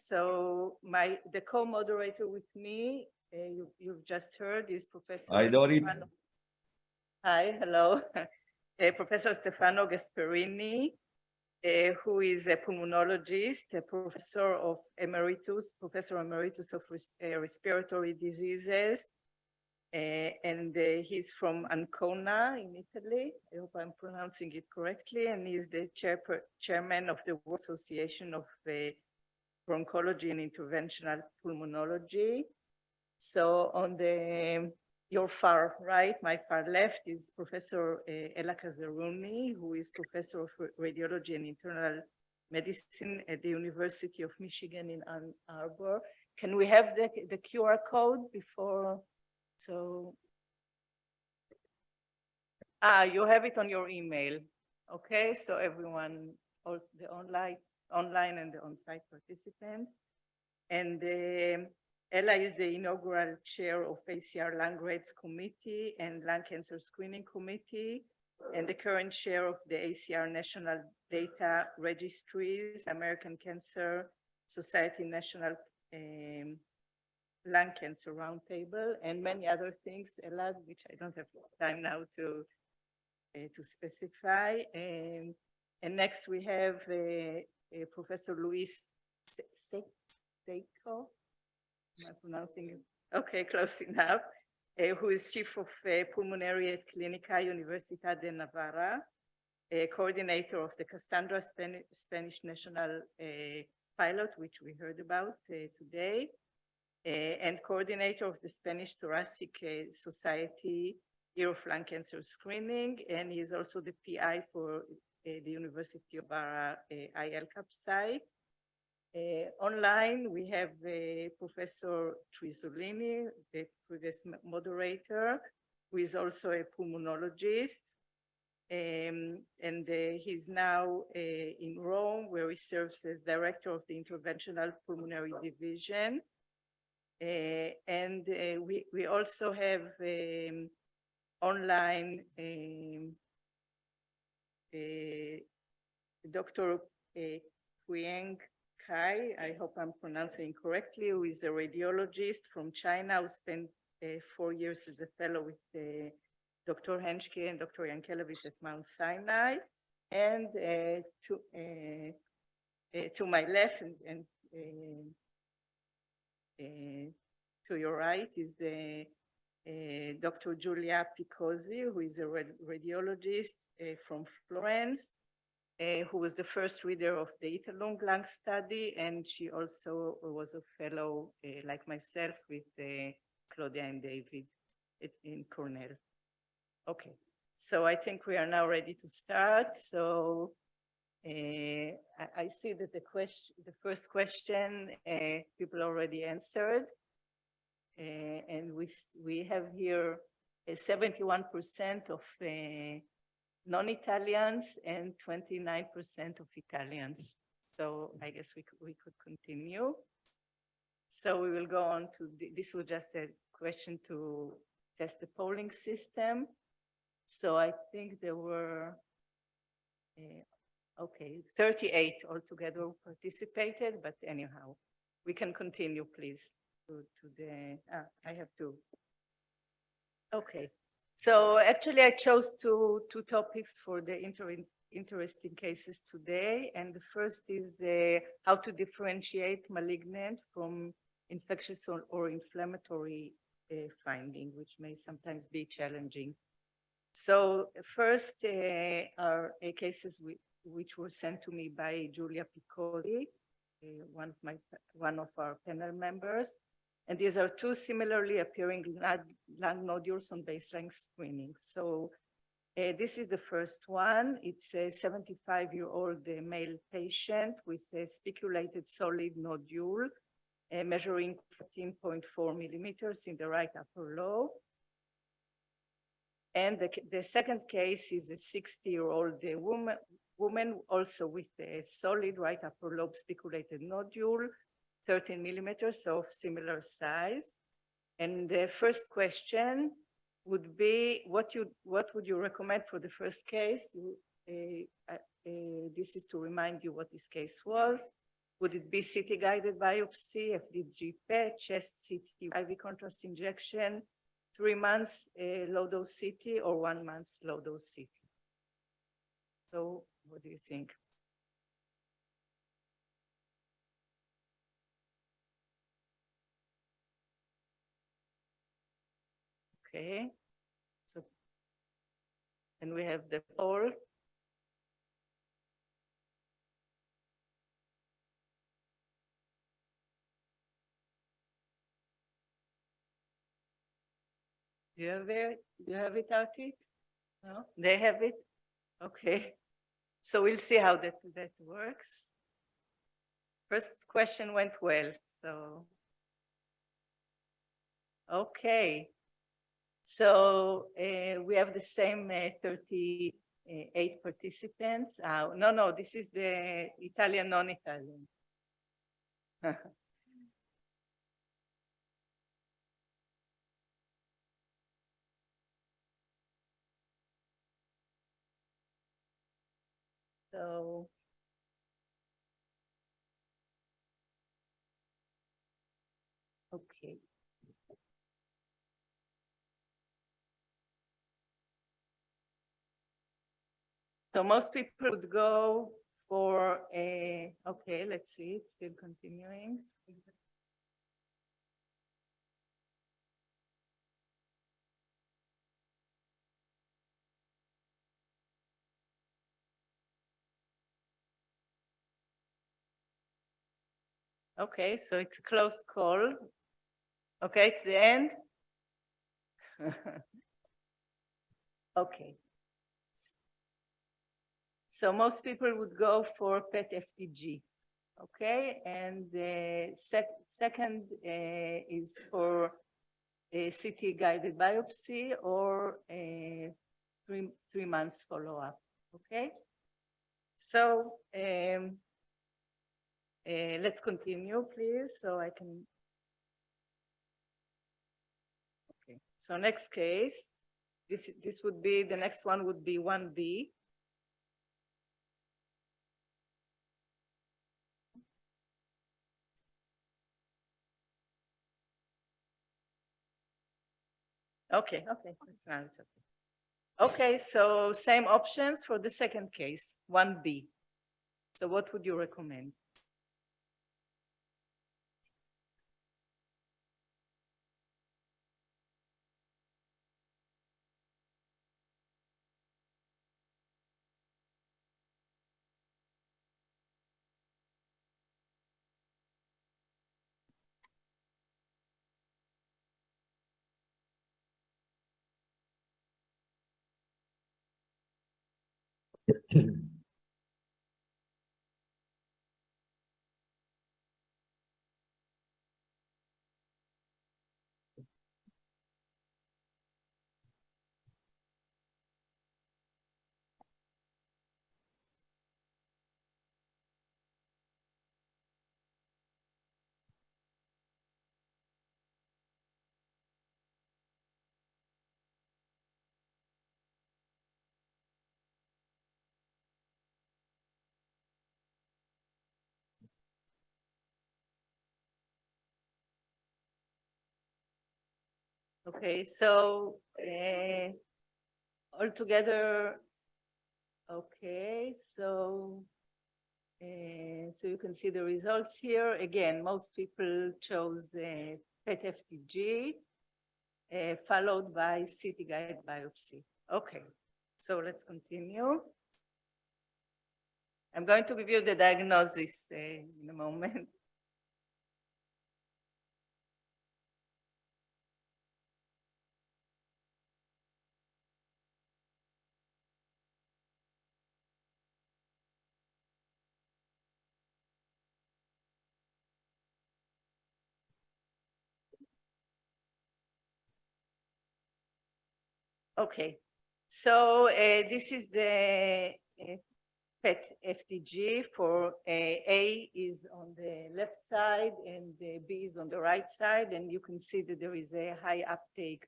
So the co-moderator with me, you've just heard, is Professor Hi, Dorith. Stefano. Hi, hello. Professor Stefano Gasparni, who is a pulmonologist, a professor emeritus of respiratory diseases. And he's from Ancona in Italy. I hope I'm pronouncing it correctly. And he's the chairman of the World Association of Bronchology and Interventional Pulmonology. So on your far right, my far left, is Professor I-ELCAP, who is professor of radiology and internal medicine at the University of Michigan in Ann Arbor. Can we have the QR code before? So, you have it on your email. Okay, so everyone, also the online and the on-site participants. And Ella is the inaugural chair of ACR Lung Grades Committee and Lung Cancer Screening Committee, and the current chair of the ACR National Data Registries, American Cancer Society National Lung Cancer Roundtable, and many other things, Ella, which I don't have time now to specify. And next we have Professor Luis Seiko. Am I pronouncing it? Okay, close enough. Who is chief of pulmonary at Clínica Universidad de Navarra, coordinator of the Cassandra Spanish National Pilot, which we heard about today, and coordinator of the Spanish Thoracic Society Year of Lung Cancer Screening, and he is also the PI for the University of Navarra I-ELCAP site. Online, we have Professor Trisolini, the previous moderator, who is also a pulmonologist. And he's now in Rome, where he serves as director of the Interventional Pulmonary Division. And we also have online Dr. Huiying Kai, I hope I'm pronouncing correctly, who is a radiologist from China, who spent 4 years as a fellow with Dr. Henschke and Dr. Yankelevich at Mount Sinai. And to my left and to your right is the Dr. Giulia Picozzi, who is a radiologist from Florence, who was the first reader of the Italung lung study, and she also was a fellow, like myself, with Claudia and David in Cornell. Okay, so I think we are now ready to start. So I see that the first question people already answered, and we have here 71% of non-Italians and 29% of Italians. So I guess we could continue. So we will go on to, this was just a question to test the polling system. So I think there were, 38 altogether participated, but anyhow, we can continue, please, to the, I have to, okay. So actually I chose two topics for the interesting cases today. And the first is how to differentiate malignant from infectious or inflammatory finding, which may sometimes be challenging. So first are cases which were sent to me by Giulia Picozzi, one of our panel members. And these are two similarly appearing lung nodules on baseline screening. So this is the first one. It's a 75-year-old male patient with a spiculated solid nodule measuring 14.4 millimeters in the right upper lobe. And the second case is a 60-year-old woman also with a solid right upper lobe spiculated nodule, 13 millimeters of similar size. And the first question would be, what would you recommend for the first case? This is to remind you what this case was. Would it be CT-guided biopsy, FDG PET, chest CT, IV contrast injection, 3 months low-dose CT, or 1 month low-dose CT? So what do you think? Okay. So, and we have the poll. Do you have it? Do you have it, Artie? No, they have it? Okay. So we'll see how that works. First question went well, so. Okay. So we have the same 38 participants. No, this is the Italian, non-Italian. So, okay. So most people would go for a, okay, let's see, it's still continuing. Okay, so it's a closed call. Okay, it's the end. Okay. So most people would go for PET FDG. Okay, and the second is for a CT guided biopsy or a three months follow-up. Okay, so let's continue, please, so I can. Okay, so next case, this would be, the next one would be 1B. Okay, it's now, it's okay. Okay, so same options for the second case, 1B. So what would you recommend? Okay, so altogether, okay, so you can see the results here. Again, most people chose PET FDG, followed by CT guided biopsy. Okay, so let's continue. I'm going to give you the diagnosis in a moment. Okay, so this is the PET FDG for A is on the left side and B is on the right side, and you can see that there is a high uptake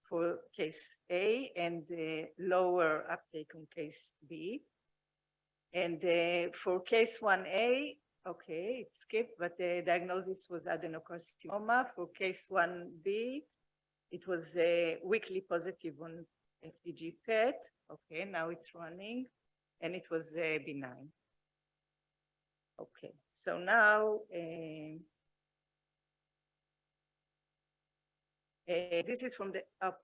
for case A and lower uptake on case B. And for case 1A, Okay, it skipped, but the diagnosis was adenocarcinoma. For case 1B, it was weekly positive on FDG PET. Okay, now it's running, and it was benign. Okay, so now this is from the up.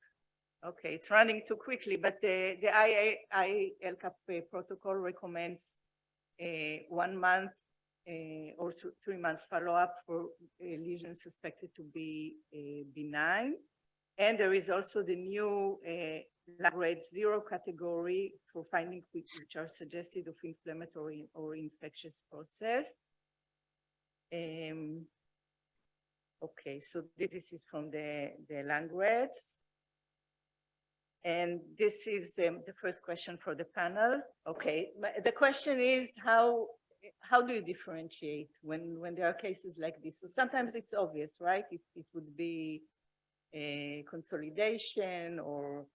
Okay, it's running too quickly, but the I-ELCAP protocol recommends 1 month or 3 months follow-up for lesions suspected to be benign. And there is also the new grade 0 category for findings which are suggested of inflammatory or infectious process. Okay, so this is from the languages. And this is the first question for the panel. Okay, the question is how do you differentiate when there are cases like this? So sometimes it's obvious, right? It would be a consolidation or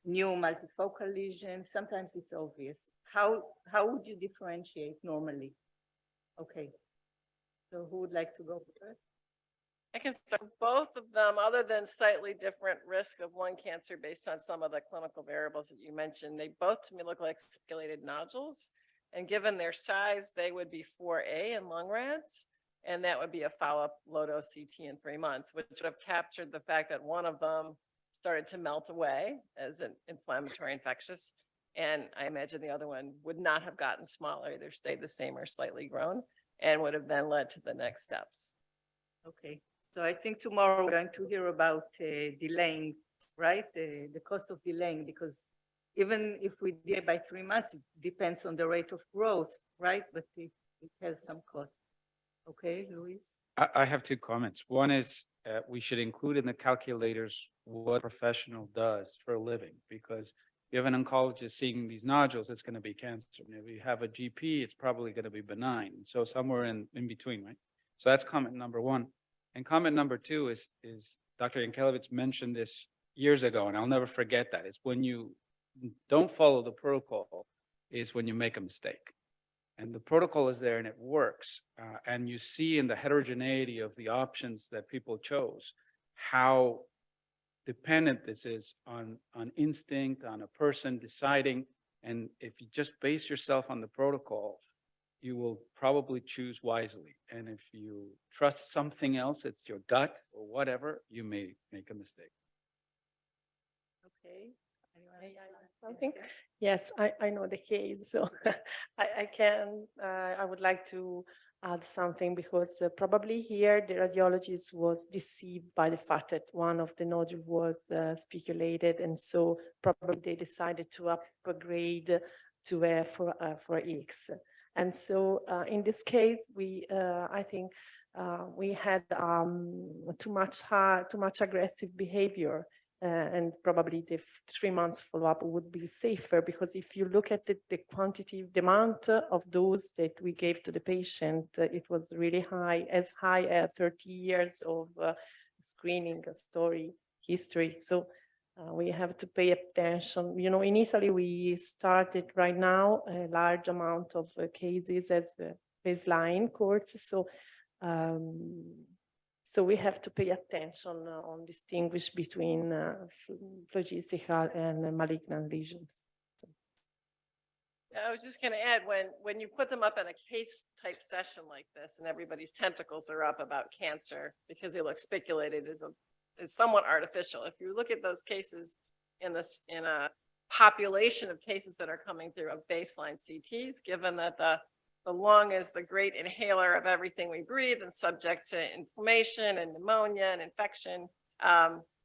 new multifocal lesions. Sometimes it's obvious. How would you differentiate normally? Okay, so who would like to go first? I can start with both of them, other than slightly different risk of lung cancer based on some of the clinical variables that you mentioned. They both to me look like spiculated nodules. And given their size, they would be 4A in lung rads. And that would be a follow-up low-dose CT in 3 months, which would have captured the fact that one of them started to melt away as an inflammatory infectious. And I imagine the other one would not have gotten smaller, either stayed the same or slightly grown, and would have then led to the next steps. Okay. So I think tomorrow we're going to hear about delaying, right? The cost of delaying, because even if we delay by 3 months, it depends on the rate of growth, right? But it has some cost. Okay, Luis? I have 2 comments. One is we should include in the calculators what a professional does for a living, because if you have an oncologist seeing these nodules, it's going to be cancer. And if you have a GP, it's probably going to be benign. So somewhere in between, right? So that's comment number 1. And comment number 2 is Dr. Yankelevich mentioned this years ago, and I'll never forget that. It's when you don't follow the protocol is when you make a mistake. And the protocol is there and it works. And you see in the heterogeneity of the options that people chose, how dependent this is on instinct, on a person deciding. And if you just base yourself on the protocol, you will probably choose wisely. And if you trust something else, it's your gut or whatever, you may make a mistake. Okay. Something? Yes, I know the case, so I would like to add something, because probably here the radiologist was deceived by the fact that one of the nodules was speculated, and so probably they decided to upgrade to a 4X. And so in this case, I think we had too much aggressive behavior. And probably the 3 months follow-up would be safer, because if you look at the quantity, the amount of dose that we gave to the patient, it was really high, as high as 30 years of screening history. So we have to pay attention. You know, in Italy, we started right now a large amount of cases as baseline course. So we have to pay attention on distinguish between phlogistical and malignant lesions. I was just going to add, when you put them up in a case type session like this, and everybody's tentacles are up about cancer because they look speculated, is somewhat artificial. If you look at those cases in a population of cases that are coming through of baseline CTs, given that the lung is the great inhaler of everything we breathe and subject to inflammation and pneumonia and infection,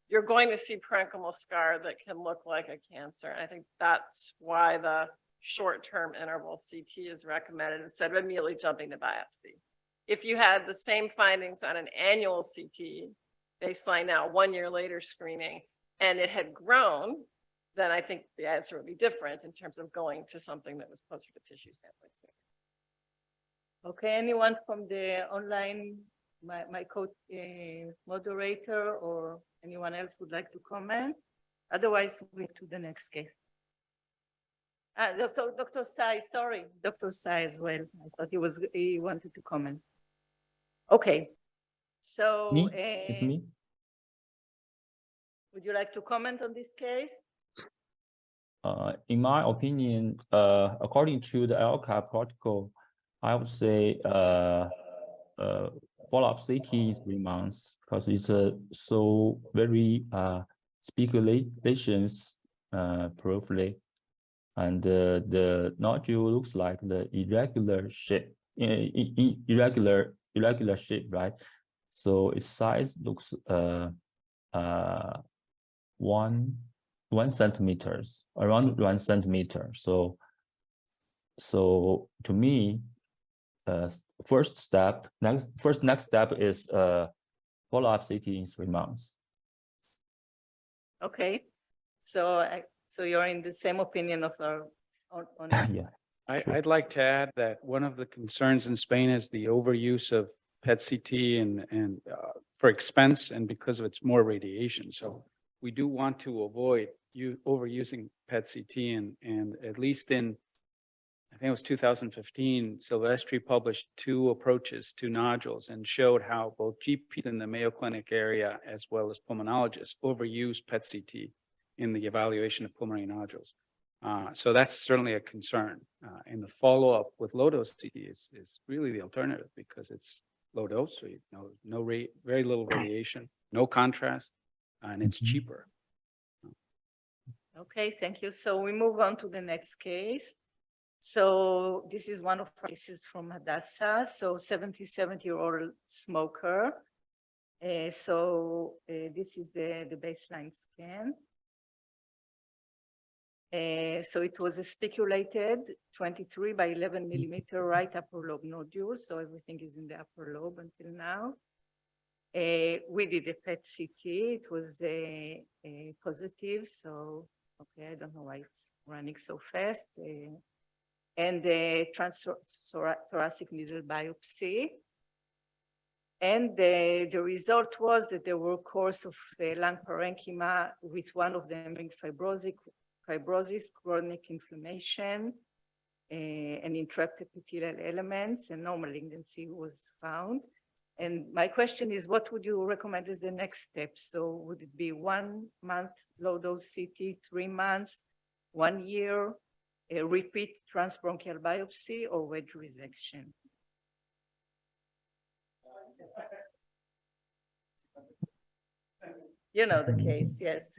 you're going to see parenchymal scar that can look like a cancer. And I think that's why the short-term interval CT is recommended instead of immediately jumping to biopsy. If you had the same findings on an annual CT, baseline now, 1 year later screening, and it had grown, then I think the answer would be different in terms of going to something that was closer to tissue sampling. Okay, anyone from the online, my moderator or anyone else would like to comment? Otherwise, we'll to the next case. Dr. Sai, sorry, Dr. Sai as well. I thought he wanted to comment. Okay, so. Me? It's me? Would you like to comment on this case? In my opinion, according to the I-ELCAP protocol, I would say follow-up CT is 3 months because it's so very speculations proofly, and the nodule looks like the irregular shape, irregular shape, right? So its size looks 1 centimeters, around 1 centimeter. So to me, next step is follow-up CT in 3 months. Okay, so so you're in the same opinion of our on Yeah. Sure. I'd like to add that one of the concerns in Spain is the overuse of PET-CT and for expense and because of its more radiation. So we do want to avoid overusing PET-CT and at least in, I think it was 2015, Silvestri published 2 approaches to nodules and showed how both GPs in the Mayo Clinic area as well as pulmonologists overuse PET-CT in the evaluation of pulmonary nodules. So that's certainly a concern. And the follow-up with low-dose CT is really the alternative because it's low dose, so you know, very little radiation, no contrast, and it's cheaper. Okay, thank you. So we move on to the next case. So this is one of our cases from Hadassah. So 77-year-old smoker. This is the baseline scan. So it was a speculated 23 by 11 millimeter right upper lobe nodule. So everything is in the upper lobe until now. We did a PET-CT. It was positive. So, okay, I don't know why it's running so fast. And the transthoracic needle biopsy. And the result was that there were course of lung parenchyma with one of them being fibrosis, chronic inflammation, and entrapped epithelial elements, and no malignancy was found. And my question is, what would you recommend as the next step? So would it be 1 month low-dose CT, 3 months, 1 year, a repeat transbronchial biopsy, or wedge resection? You know the case, yes.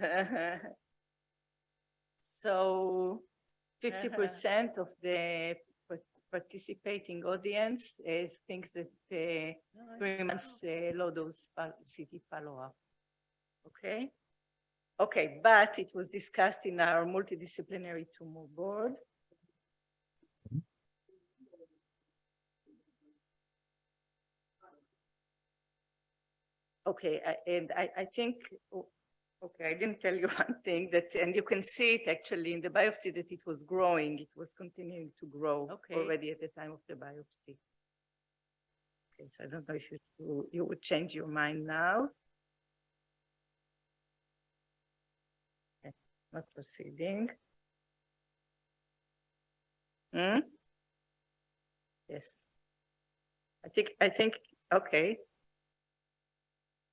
So 50% of the participating audience thinks that 3 months low-dose CT follow-up. Okay? Okay, but it was discussed in our multidisciplinary tumor board. Okay, I think, okay, I didn't tell you one thing that, and you can see it actually in the biopsy that it was growing. It was continuing to grow already at the time of the biopsy. Okay, so I don't know if you would change your mind now. Okay, not proceeding. Yes. I think, okay.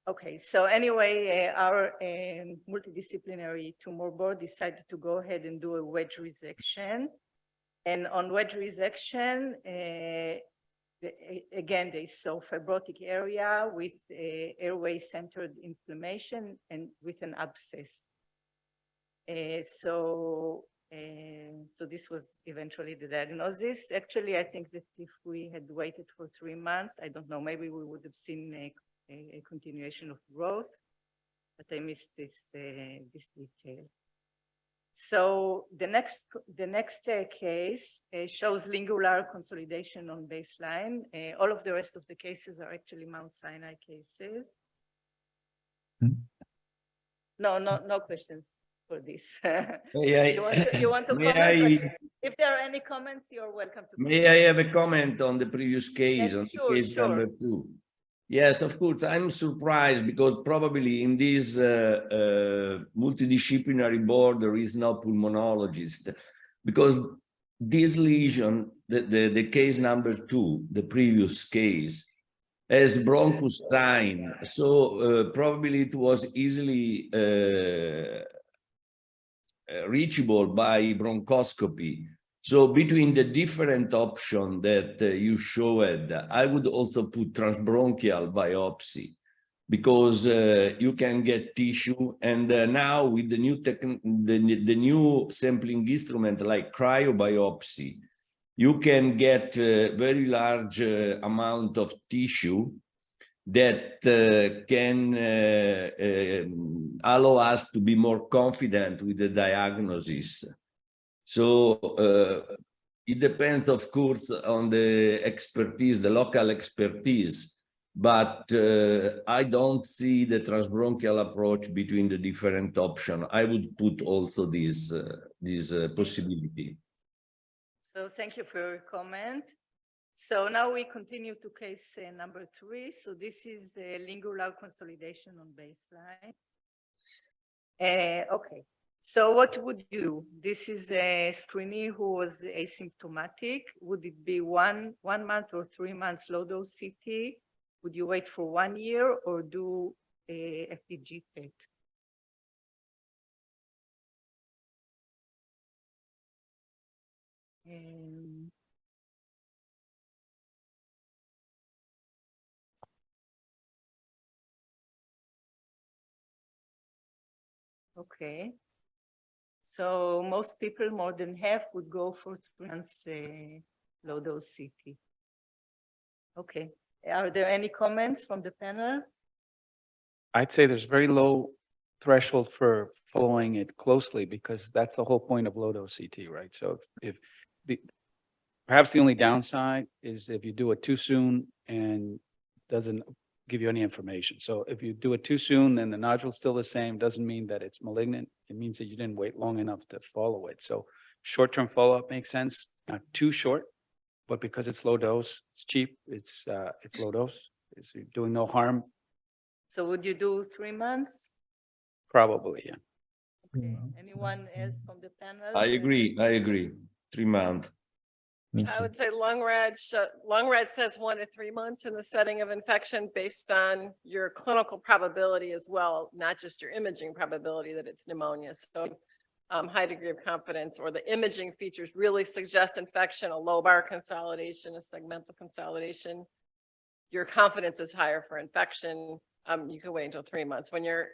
Okay, so anyway, our multidisciplinary tumor board decided to go ahead and do a wedge resection. And on wedge resection, again, they saw fibrotic area with airway-centered inflammation and with an abscess. So this was eventually the diagnosis. Actually, I think that if we had waited for 3 months, I don't know, maybe we would have seen a continuation of growth, but I missed this detail. So the next case shows lingular consolidation on baseline. All of the rest of the cases are actually Mount Sinai cases. No questions for this. You want to comment? If there are any comments, you're welcome to. May I have a comment on the previous case, yes, on case number 2? Yes, of course. I'm surprised because probably in this multidisciplinary board, there is no pulmonologist. because this lesion, the case number 2, the previous case, has bronchus sign, so probably it was easily reachable by bronchoscopy. So between the different options that you showed, I would also put transbronchial biopsy, because you can get tissue, and now with the new the new sampling instrument like cryobiopsy, you can get a very large amount of tissue that can allow us to be more confident with the diagnosis. So it depends, of course, on the expertise, the local expertise, but I don't see the transbronchial approach between the different options. I would put also this possibility. So thank you for your comment. So now we continue to case number 3. So this is the lingular consolidation on baseline. Okay. So what would you do? This is a screenee who was asymptomatic. Would it be one month or 3 months low dose CT? Would you wait for 1 year or do a FDG PET? Okay. So most people, more than half, would go for 3 months low dose CT. Okay. Are there any comments from the panel? I'd say there's very low threshold for following it closely, because that's the whole point of low dose CT, right? So if perhaps the only downside is if you do it too soon and doesn't give you any information. So if you do it too soon, then the nodule's still the same, doesn't mean that it's malignant. It means that you didn't wait long enough to follow it. So short-term follow-up makes sense, not too short, but because it's low dose, it's cheap, it's low dose, it's doing no harm. So would you do 3 months? Probably, yeah. Okay. Anyone else from the panel? I agree. 3 months. Me I too. would say lung rad says 1 to 3 months in the setting of infection based on your clinical probability as well, not just your imaging probability that it's pneumonia. So high degree of confidence, or the imaging features really suggest infection, a lobar consolidation, a segmental consolidation. Your confidence is higher for infection. You can wait until 3 months. When your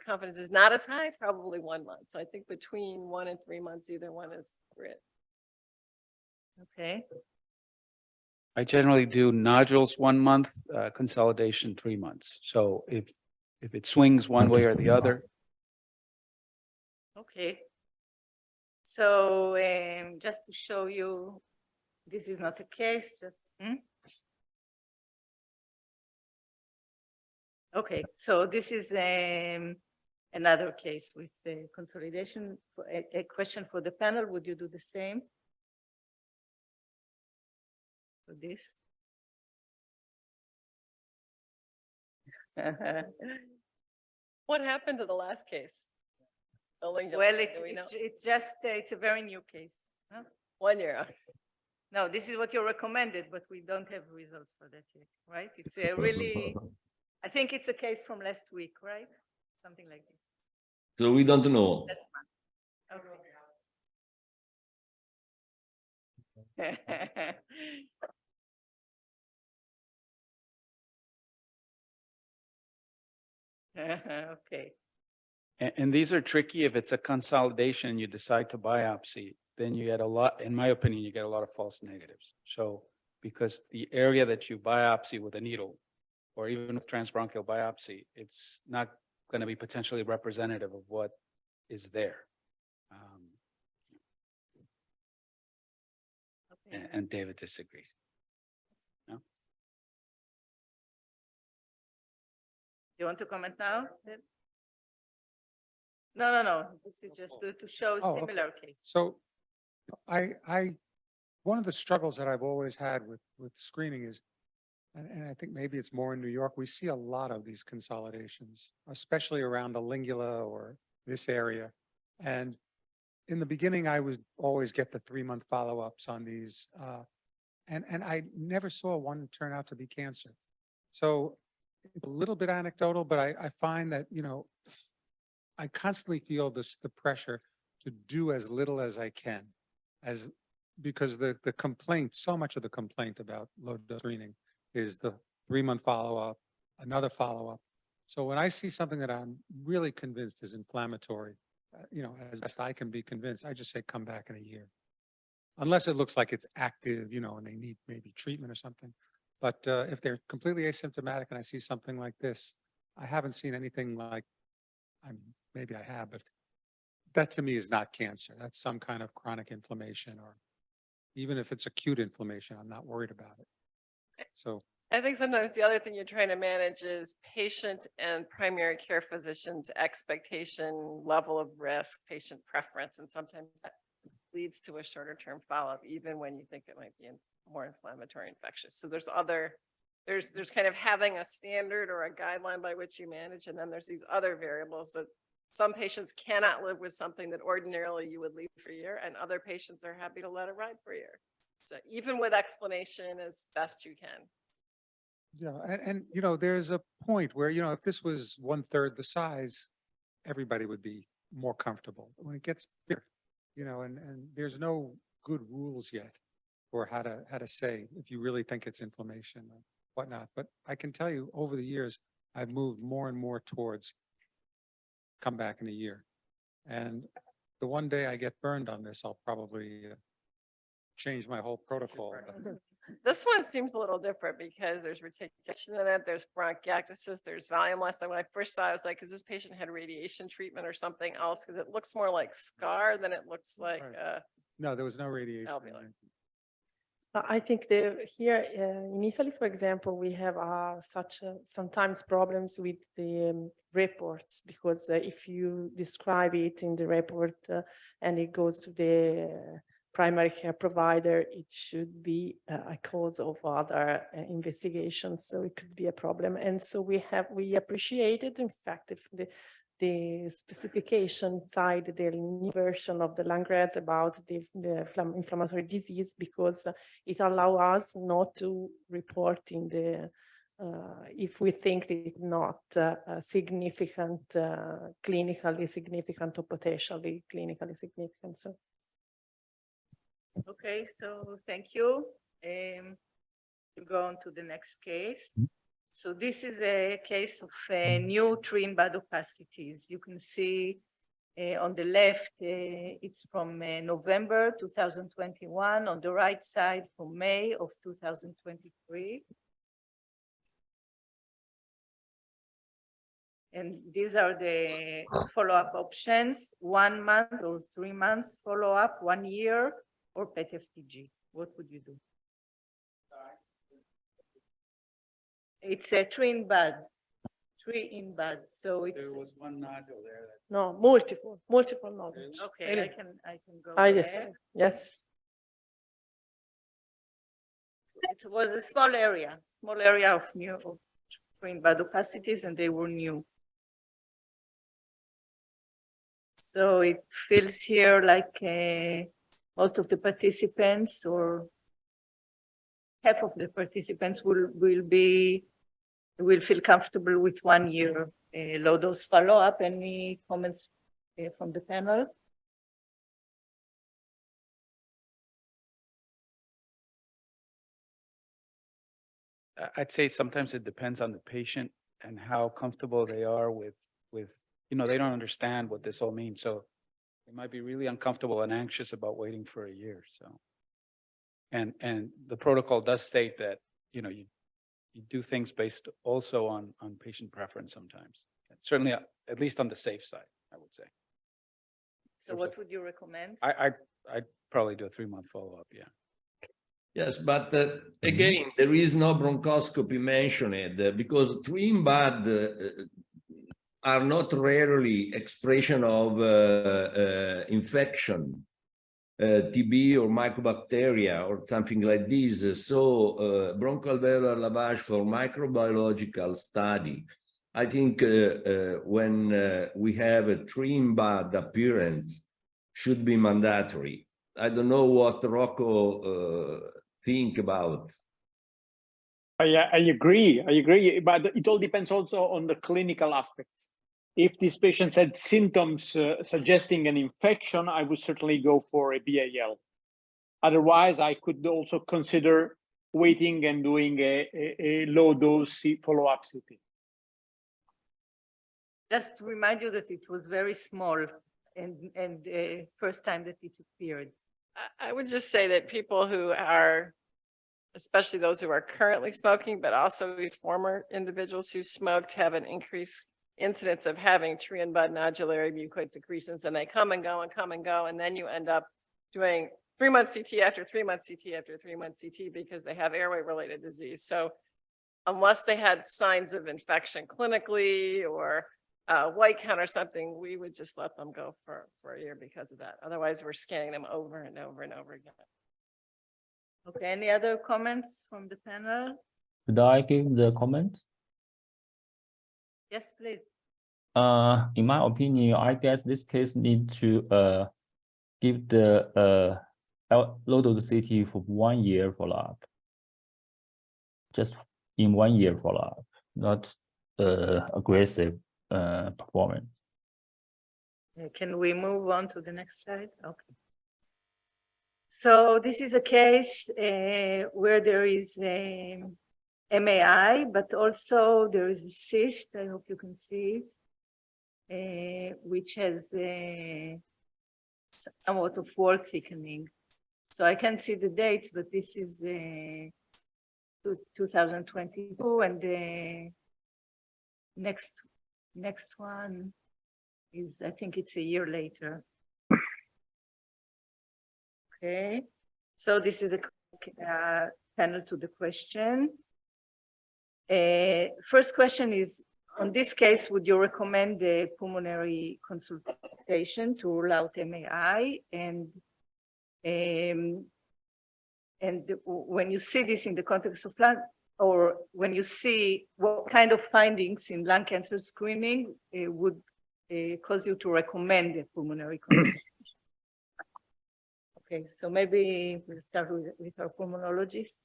confidence is not as high, probably 1 month. So I think between 1 and 3 months, either one is great. Okay. I generally do nodules 1 month, consolidation 3 months. So if it swings one way or the other. Okay. So just to show you, this is not a case, just. Okay, so this is another case with the consolidation. A question for the panel, would you do the same? For this? What happened to the last case? The lingular, Well, do we know? it's just, it's a very new case. Huh? 1 year. No, this is what you recommended, but we don't have results for that yet, right? It's a really, I think it's a case from last week, right? Something like this. So we don't know. Last month. Okay. Okay. And these are tricky. If it's a consolidation, you decide to biopsy, then you get a lot, in my opinion, you get a lot of false negatives. So because the area that you biopsy with a needle, or even with transbronchial biopsy, it's not going to be potentially representative of what is there. Okay. And David disagrees. No? You want to comment now? No. This is just to show Oh, similar case. So one of the struggles that I've always had with screening is, and I think maybe it's more in New York, we see a lot of these consolidations, especially around the lingula or this area. And in the beginning, I would always get the 3-month follow-ups on these. And I never saw one turn out to be cancer. So it's a little bit anecdotal, but I find that, I constantly feel the pressure to do as little as I can because the complaint, so much of the complaint about low dose screening is the 3-month follow-up, another follow-up. So when I see something that I'm really convinced is inflammatory, as best I can be convinced, I just say, come back in a year. Unless it looks like it's active, and they need maybe treatment or something. But if they're completely asymptomatic and I see something like this, I haven't seen anything like, maybe I have, but that to me is not cancer. That's some kind of chronic inflammation, or even if it's acute inflammation, I'm not worried about it. So I think sometimes the other thing you're trying to manage is patient and primary care physicians' expectation, level of risk, patient preference, and sometimes that leads to a shorter term follow-up, even when you think it might be more inflammatory infectious. So there's kind of having a standard or a guideline by which you manage, and then there's these other variables that some patients cannot live with something that ordinarily you would leave for a year, and other patients are happy to let it ride for a year. So even with explanation as best you can. yeah, and there's a point where, if this was 1/3 the size, everybody would be more comfortable. When it gets bigger, and there's no good rules yet for how to say if you really think it's inflammation or whatnot. But I can tell you, over the years, I've moved more and more towards come back in a year. And the one day I get burned on this, I'll probably change my whole protocol. This one seems a little different because there's reticulation in it, there's bronchiectasis, there's volume loss. When I first saw it, I was like, is this patient had radiation treatment or something else? Because it looks more like scar than it looks like Right. No, there was no radiation. alveolar. I think here in Italy, for example, we have sometimes problems with the reports, because if you describe it in the report and it goes to the primary care provider, it should be a cause of other investigations, so it could be a problem. And so we appreciated, in fact, if the specification side, the new version of the Langrez about the inflammatory disease, because it allows us not to report in the if we think it's not significant, clinically significant or potentially clinically significant. So. Okay, so thank you. We'll go on to the next case. So this is a case of new tree in bud opacities. You can see on the left, it's from November 2021. On the right side, from May of 2023. And these are the follow-up options: 1 month or 3 months follow-up, 1 year, or PET-FTG. What would you do? It's a tree in bud. So it's There was one nodule there. No, multiple nodules. okay. Really? I can go I there. just, yes. It was a small area of new tree in bud opacities, and they were new. So it feels here like most of the participants, or half of the participants, will feel comfortable with 1 year low dose follow-up. Any comments from the panel? I'd say sometimes it depends on the patient and how comfortable they are with, they don't understand what this all means. So they might be really uncomfortable and anxious about waiting for a year. So, and the protocol does state that, you do things based also on patient preference sometimes. Certainly, at least on the safe side, I would say. So what would you recommend? I'd probably do a 3-month follow-up, yeah. Yes, but again, there is no bronchoscopy mentioned because tree in bud are not rarely expression of infection, TB or mycobacteria or something like this. So bronchoalveolar lavage for microbiological study, I think when we have a tree in bud appearance, should be mandatory. I don't know what Rocco think about. I agree, but it all depends also on the clinical aspects. If these patients had symptoms suggesting an infection, I would certainly go for a BAL. Otherwise, I could also consider waiting and doing a low dose follow-up CT. Just to remind you that it was very small and first time that it appeared. I would just say that people who are, especially those who are currently smoking, but also the former individuals who smoked, have an increased incidence of having tree and bud nodulary mucoid secretions, and they come and go and come and go, and then you end up doing 3 months CT after 3 months CT after 3 months CT because they have airway related disease. So unless they had signs of infection clinically or white count or something, we would just let them go for a year because of that. Otherwise, we're scanning them over and over and over again. Okay, any other comments from the panel? Could I give the comment? Yes, please. In my opinion, I guess this case need to give the low dose CT for 1 year follow-up. Just in 1 year follow-up, not aggressive performance. Can we move on to the next slide? Okay. So this is a case where there is a MAI, but also there is a cyst. I hope you can see it, which has somewhat of wall thickening. So I can't see the dates, but this is 2022, and the next one is, I think it's a year later. Okay, so this is a panel to the question. First question is, on this case, would you recommend the pulmonary consultation to rule out MAI? And when you see this in the context of lung, or when you see what kind of findings in lung cancer screening would cause you to recommend a pulmonary consultation? Okay, so maybe we'll start with our pulmonologist.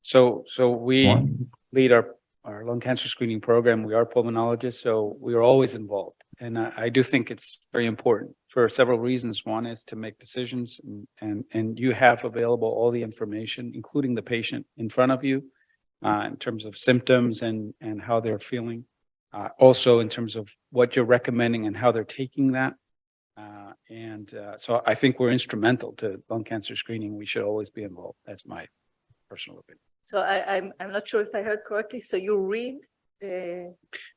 So we lead our lung cancer screening program. We are pulmonologists, so we are always involved. And I do think it's very important for several reasons. One is to make decisions, and you have available all the information, including the patient in front of you, in terms of symptoms and how they're feeling. Also in terms of what you're recommending and how they're taking that. So I think we're instrumental to lung cancer screening. We should always be involved. That's my personal opinion. So I'm not sure if I heard correctly. So you read the...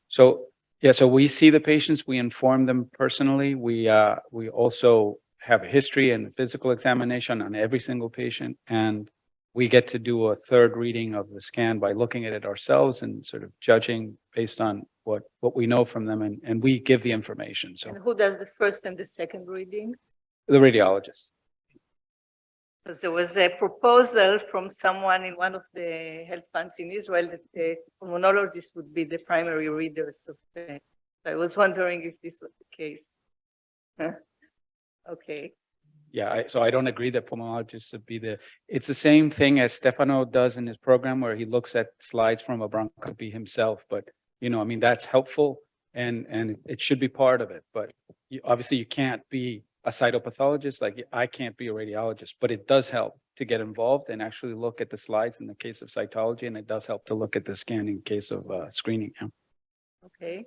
So we see the patients, we inform them personally. We also have a history and a physical examination on every single patient. And we get to do a third reading of the scan by looking at it ourselves and sort of judging based on what we know from them. And we give the information. So And who does the first and the second reading? the radiologist. Because there was a proposal from someone in one of the health funds in Israel that the pulmonologist would be the primary readers of the... So I was wondering if this was the case. Okay. Yeah, so I don't agree that pulmonologists should be it's the same thing as Stefano does in his program where he looks at slides from a bronchoscopy himself. But, I mean, that's helpful and it should be part of it. But obviously you can't be a cytopathologist, like I can't be a radiologist, but it does help to get involved and actually look at the slides in the case of cytology, and it does help to look at the scanning in case of screening. Yeah. Okay.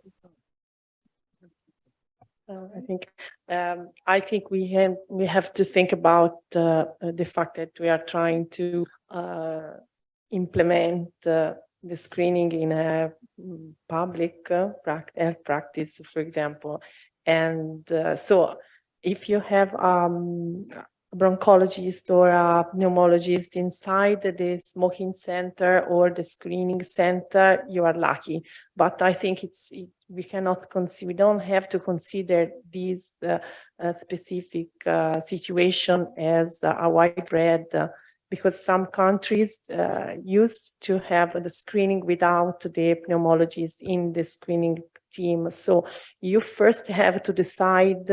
I think we have to think about the fact that we are trying to implement the screening in a public health practice, for example, and so if you have a bronchologist or a pneumologist inside the smoking center or the screening center, you are lucky. But I think we don't have to consider this specific situation as a widespread, because some countries used to have the screening without the pneumologist in the screening team. So you first have to decide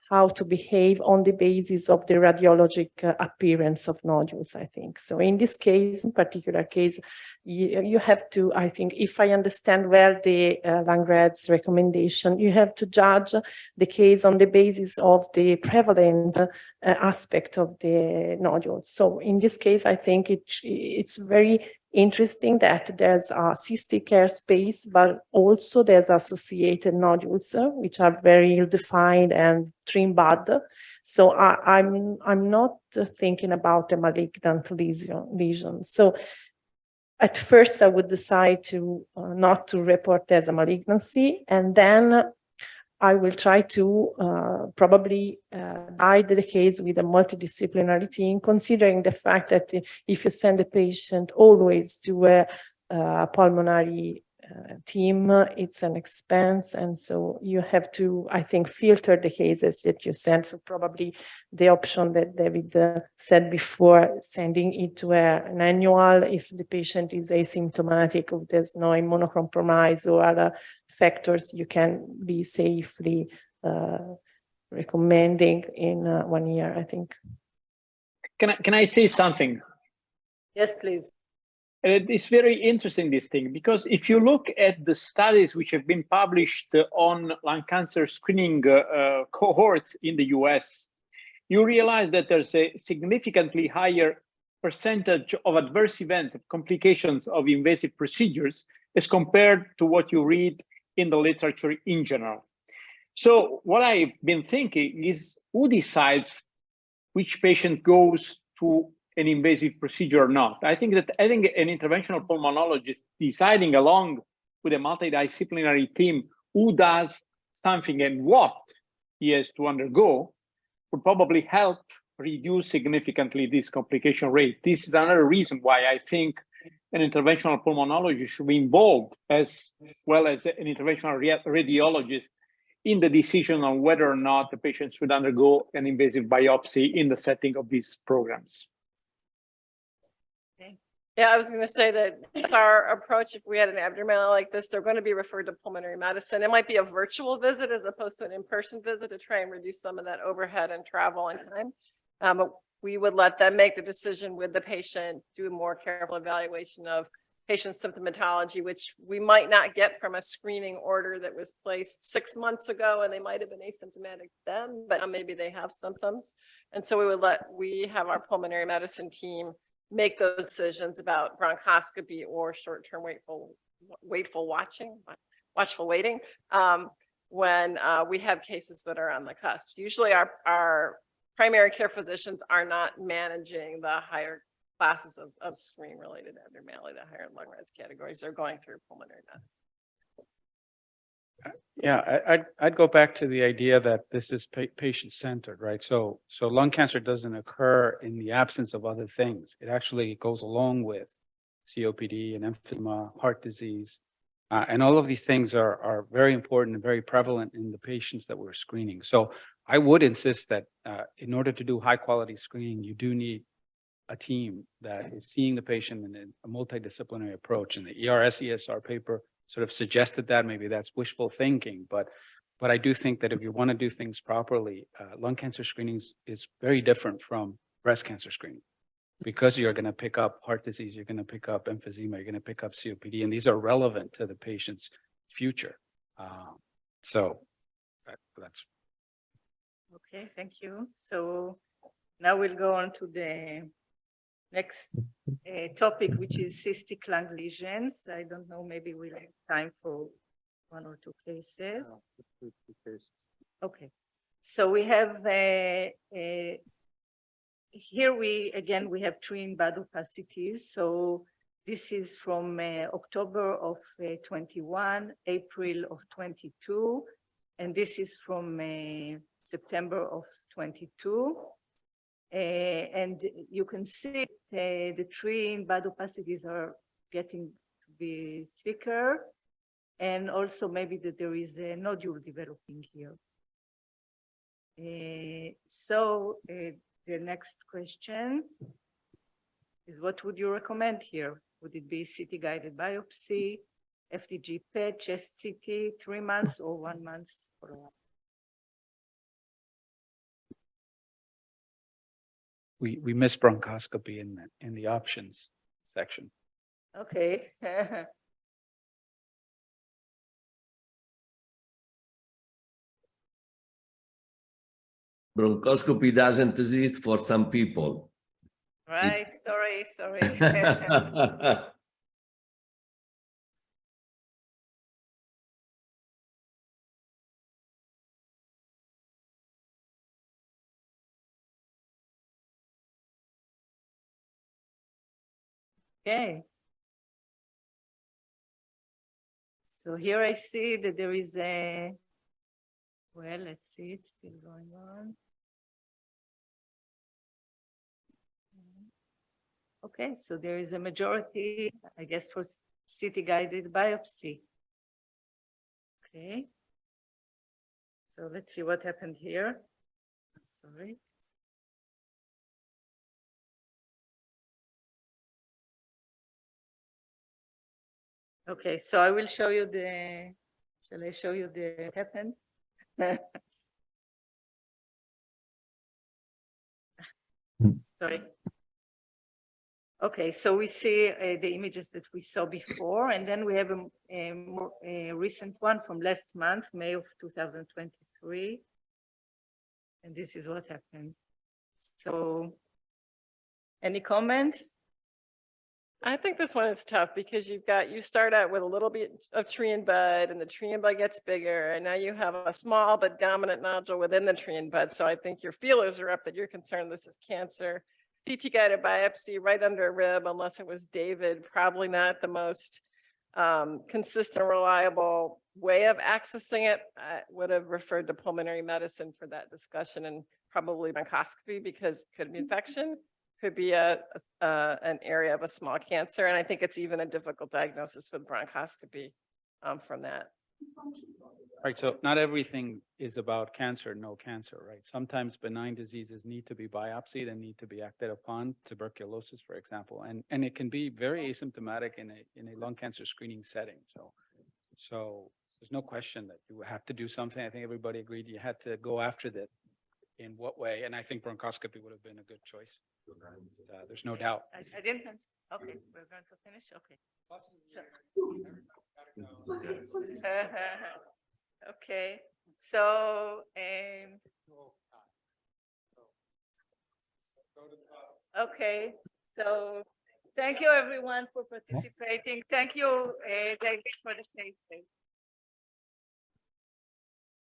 how to behave on the basis of the radiologic appearance of nodules, I think. So in this case, in particular case, you have to, I think, if I understand well the Langred's recommendation, you have to judge the case on the basis of the prevalent aspect of the nodules. So in this case, I think it's very interesting that there's a cystic hair space, but also there's associated nodules, which are very ill-defined and trim bud. So I'm not thinking about a malignant lesion. So at first, I would decide to not to report as a malignancy, and then I will try to probably guide the case with a multidisciplinary team, considering the fact that if you send a patient always to a pulmonary team, it's an expense. And so you have to, I think, filter the cases that you send. So probably the option that David said before, sending it to an annual, if the patient is asymptomatic, or there's no immunocompromise or other factors, you can be safely recommending in 1 year, I think. Can I say something? Yes, please. It's very interesting, this thing, because if you look at the studies which have been published on lung cancer screening cohorts in the US, you realize that there's a significantly higher percentage of adverse events, of complications of invasive procedures as compared to what you read in the literature in general. So what I've been thinking is, who decides which patient goes to an invasive procedure or not? I think an interventional pulmonologist deciding along with a multidisciplinary team who does something and what he has to undergo would probably help reduce significantly this complication rate. This is another reason why I think an interventional pulmonologist should be involved, as well as an interventional radiologist, in the decision on whether or not the patient should undergo an invasive biopsy in the setting of these programs. Yeah, I was going to say that it's our approach. If we had an abnormality like this, they're going to be referred to pulmonary medicine. It might be a virtual visit as opposed to an in-person visit to try and reduce some of that overhead and travel and time. But we would let them make the decision with the patient, do a more careful evaluation of patient symptomatology, which we might not get from a screening order that was placed 6 months ago, and they might have been asymptomatic then, but maybe they have symptoms. And so we have our pulmonary medicine team make those decisions about bronchoscopy or short-term watchful waiting when we have cases that are on the cusp. Usually our primary care physicians are not managing the higher classes of screen-related abnormality, the higher Langred's categories. They're going through pulmonary medicine. Yeah, I'd go back to the idea that this is patient-centered, right? So lung cancer doesn't occur in the absence of other things. It actually goes along with COPD and emphysema, heart disease, and all of these things are very important and very prevalent in the patients that we're screening. So I would insist that in order to do high-quality screening, you do need a team that is seeing the patient in a multidisciplinary approach. And the ERS-ESR paper sort of suggested that. Maybe that's wishful thinking, but I do think that if you want to do things properly, lung cancer screening is very different from breast cancer screening, because you're going to pick up heart disease, you're going to pick up emphysema, you're going to pick up COPD, and these are relevant to the patient's future. So that's. Okay, thank you. So now we'll go on to the next topic, which is cystic lung lesions. I don't know, maybe we'll have time for 1 or 2 cases. Okay, so we have here we have twin bud opacities. So this is from October of 21, April of 22, and this is from September of 22. And you can see the twin bud opacities are getting to be thicker, and also maybe that there is a nodule developing here. So the next question is, what would you recommend here? Would it be CT guided biopsy, FDG PET, chest CT, 3 months or 1 month follow-up? we missed bronchoscopy in the options section. Okay. Bronchoscopy doesn't exist for some people. Right, sorry. Okay. So here I see that there is a, well, let's see, it's still going on. Okay, so there is a majority, I guess, for CT-guided biopsy. Okay. So let's see what happened here. Sorry. Okay, so I will show you the, shall I show you the what happened? Sorry. Okay, so we see the images that we saw before, and then we have a recent one from last month, May of 2023. And this is what happened. So, any comments? I think this one is tough because you start out with a little bit of tree and bud and the tree and bud gets bigger and now you have a small but dominant nodule within the tree and bud. So I think your feelers are up that you're concerned this is cancer. CT guided biopsy right under a rib, unless it was David, probably not the most consistent, reliable way of accessing it. I would have referred to pulmonary medicine for that discussion and probably bronchoscopy because it could be infection. Could be an area of a small cancer. And I think it's even a difficult diagnosis with bronchoscopy from that. Right, so not everything is about cancer, no cancer, right? Sometimes benign diseases need to be biopsied and need to be acted upon, tuberculosis, for example, and it can be very asymptomatic in a lung cancer screening setting. So there's no question that you have to do something. I think everybody agreed you had to go after that. In what way? And I think bronchoscopy would have been a good choice. There's no doubt. I didn't. Okay, we're going to finish. Okay. So, okay. So, okay. So, thank you everyone for participating. Thank you, David, for the case.